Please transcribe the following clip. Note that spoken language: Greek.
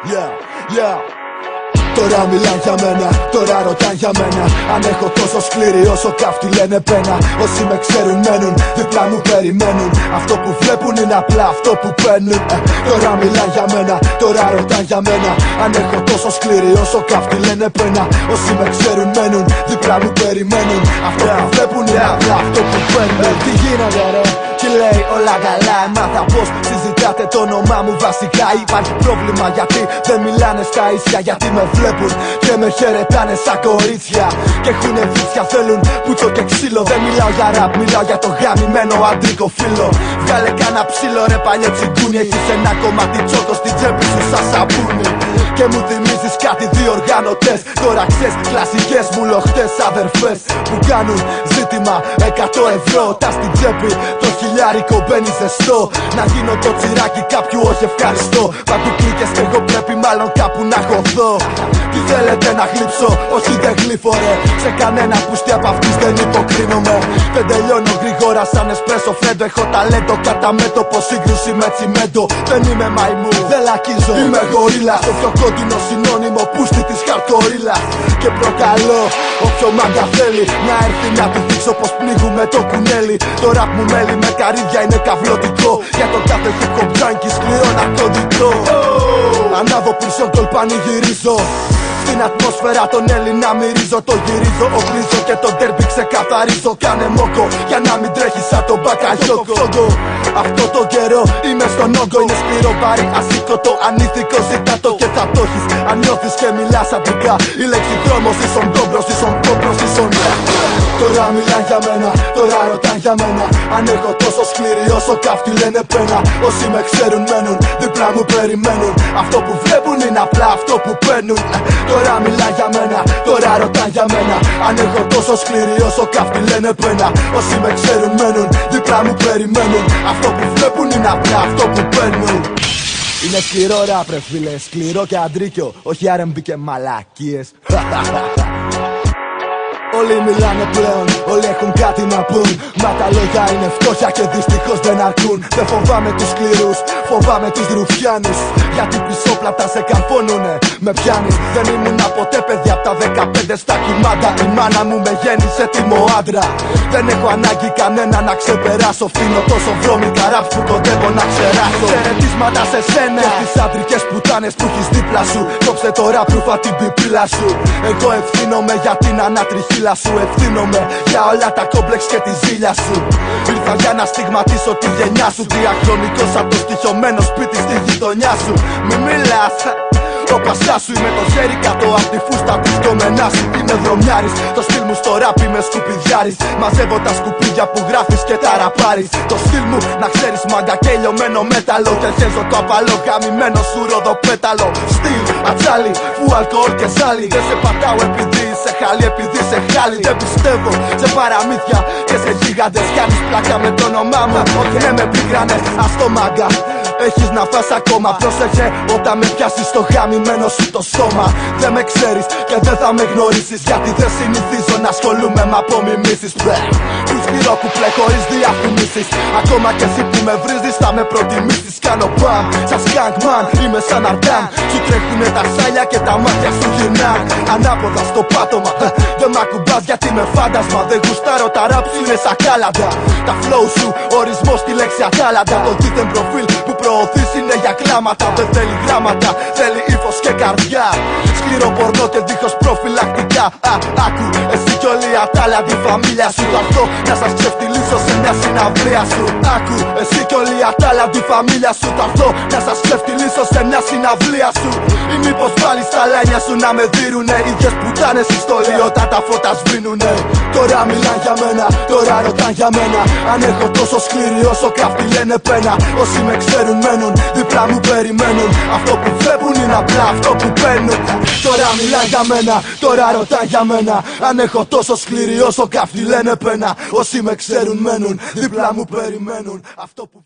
Yeah. Τώρα μιλάν για μένα, τώρα ρωτάν για μένα. Αν έχω τόσο σκληρή όσο κάφτη λένε πένα. Όσοι με ξέρουν μένουν, δίπλα μου περιμένουν. Αυτό που βλέπουν είναι απλά αυτό που παίρνουν. Τώρα μιλάν για μένα, τώρα ρωτάν για μένα. Αν έχω τόσο σκληρή όσο κάφτη λένε πένα. Όσοι με ξέρουν μένουν, δίπλα μου περιμένουν. Αυτό που βλέπουν είναι απλά αυτό που παίρνουν. Τι γίνεται ρε, τι λέει όλα καλά. Έμαθα πως συζητάτε το όνομά μου βασικά. Υπάρχει πρόβλημα γιατί δεν μιλάνε στα ίσια. Γιατί με βλέπουν και με χαιρετάνε σαν κορίτσια. Και έχουνε βίτσια, θέλουν πούτσο και ξύλο. Δεν μιλάω για ραπ, μιλάω για το γαμημένο αντρικό φίλο. Βγάλε κάνα ψήλο ρε παλιό τσιγκούνι. Έχεις ένα κομμάτι τσόκο στην τσέπη σου σαν σαπούνι. Και μου θυμίζεις κάτι διοργανωτές. Τώρα ξέρεις κλασικές μου λοχτές αδερφές που κάνουν ζήτημα 100 ευρώ. Τα στην τσέπη το χιλιάρικο μπαίνει ζεστό. Να γίνω το τσιράκι κάποιου όχι ευχαριστώ. Παντού κλίκες και εγώ πρέπει μάλλον κάπου να χωθώ. Τι θέλετε να γλύψω, όχι δεν γλύφω ρε. Σε κανένα πουστή απ' αυτής δεν υποκρίνομαι. Δεν τελειώνω γρήγορα σαν εσπρέσο φρέντο. Έχω ταλέντο κατά μέτωπο, σύγκρουση με τσιμέντο. Δεν είμαι μαϊμού, δεν λακίζω, είμαι γορίλα. Το πιο κόντινο συνώνυμο πούστη της χαρτορίλας. Και προκαλώ όποιο μάγκα θέλει να έρθει να του δείξω πως πνίγουμε το κουνέλι. Το ραπ μου μέλι με καρύδια είναι καυλωτικό. Για το κάθε hip hop junkie σκληρό ναρκωτικό. Ανάβω πίσω κολ πανηγυρίζω. Στην ατμόσφαιρα τον Έλληνα μυρίζω. Το γυρίζω, οπλίζω και το ντέρμπι ξεκαθαρίζω. Κάνε μόκο για να μην τρέχει σαν τον μπακαγιόκο. Αυτό το καιρό είμαι στον όγκο. Είναι σκληρό μπάρι, ασήκωτο, ανήθικο. Ζητά το και θα το έχεις. Αν νιώθεις και μιλάς αντρικά. Η λέξη δρόμος ίσον ντόμπρος, ίσον κόμπρος, ίσον. Τώρα μιλάν για μένα, τώρα ρωτάν για μένα. Αν έχω τόσο σκληρή όσο κάφτη λένε πένα. Όσοι με ξέρουν μένουν, δίπλα μου περιμένουν. Αυτό που βλέπουν είναι απλά αυτό που παίρνουν. Τώρα μιλάν για μένα, τώρα ρωτάν για μένα. Αν έχω τόσο σκληρή όσο κάφτη λένε πένα. Όσοι με ξέρουν μένουν, δίπλα μου περιμένουν. Αυτό που βλέπουν είναι απλά αυτό που παίρνουν. Είναι σκληρό ραπ ρε φίλε, σκληρό και αντρίκιο. Όχι R&B και μαλακίες. Όλοι μιλάνε πλέον, όλοι έχουν κάτι να πούν. Μα τα λόγια είναι φτώχεια και δυστυχώς δεν αρκούν. Δεν φοβάμαι τους σκληρούς, φοβάμαι τους ρουφιάνους. Γιατί πισόπλατα σε καρφώνουνε, με πιάνεις. Δεν ήμουν ποτέ παιδί απ' τα 15 στα κουμάντα. Η μάνα μου με γέννησε τίμο άντρα. Δεν έχω ανάγκη κανένα να ξεπεράσω. Φύνω τόσο βρώμικα ραπ που κοντεύω να ξεράσω. Χαιρετίσματα σε σένα και τις άντρικες πουτάνες που έχεις δίπλα σου. Κόψε το ραπ ρούφα την πιπίλα σου. Εγώ ευθύνομαι για την ανατριχίλα σου. Ευθύνομαι για όλα τα κόμπλεξ και τη ζήλια σου. Ήρθα για να στιγματίσω τη γενιά σου. Διαχρονικός απ' το στοιχειωμένο σπίτι στη γειτονιά σου. Μη μιλάς, ο πασά σου είμαι το χέρι κάτω απ' τη φούστα του στομενά σου. Είμαι δρομιάρης, το στυλ μου στο ράπ είμαι σκουπιδιάρης. Μαζεύω τα σκουπίδια που γράφεις και τα ραπάρεις. Το στυλ μου να ξέρεις μάγκα και λιωμένο μέταλλο. Και χέζω το απαλό γαμημένο σου ροδοπέταλο. Στυλ, ατσάλι, φου αλκοόλ και ζάλι. Δεν σε πατάω επειδή είσαι χάλι, επειδή είσαι χάλι. Δεν πιστεύω σε παραμύθια και σε γίγαντες. Κάνεις πλάκα με το όνομά μου, όχι ναι με πίκρανες. Ας το μάγκα, έχεις να φας ακόμα. Πρόσεχε όταν με πιάσεις στο γαμημένο σου το σώμα. Δεν με ξέρεις και δεν θα με γνωρίσεις. Γιατί δεν συνηθίζω να ασχολούμαι με απομιμήσεις. Του σκληρό κουπλέ χωρίς διαφημίσεις. Ακόμα κι εσύ που με βρίζεις θα με προτιμήσεις. Κάνω μπαμ, σαν σκαγκμαν, είμαι σαν αρτάν. Σου τρέχουνε τα σάλια και τα μάτια σου γυρνάν. Ανάποδα στο πάτωμα, δεν μ' ακουμπάς γιατί με φάντασμα. Δεν γουστάρω τα ραπ σου είναι σαν κάλαντα. Τα flow σου, ορισμός στη λέξη ατάλαντα. Το δίθεν προφίλ που προωθείς είναι για κλάματα. Δεν θέλει γράμματα, θέλει ύφος και καρδιά. Σκληρό πορνό και δίχως προφυλακτικά. Άκου, εσύ κι όλη η ατάλαντη φαμίλια σου. Θα έρθω να σας ξεφτυλίσω σε μια συναυλία σου. Άκου, εσύ κι όλη η ατάλαντη φαμίλια σου. Θα έρθω να σας ξεφτυλίσω σε μια συναυλία σου. Ή μήπως βάλεις τα λένια σου να με δίνουνε. Ίδιες πουτάνες ιστοριότα τα φώτα σβήνουνε. Τώρα μιλάν για μένα, τώρα ρωτάν για μένα. Αν έχω τόσο σκληρή όσο κάφτη λένε πένα. Όσοι με ξέρουν μένουν, δίπλα μου περιμένουν. Αυτό που βλέπουν είναι απλά αυτό που παίρνουν. Τώρα μιλάν για μένα, τώρα ρωτάν για μένα. Αν έχω τόσο σκληρή όσο κάφτη λένε πένα. Όσοι με ξέρουν μένουν, δίπλα μου περιμένουν. Αυτό που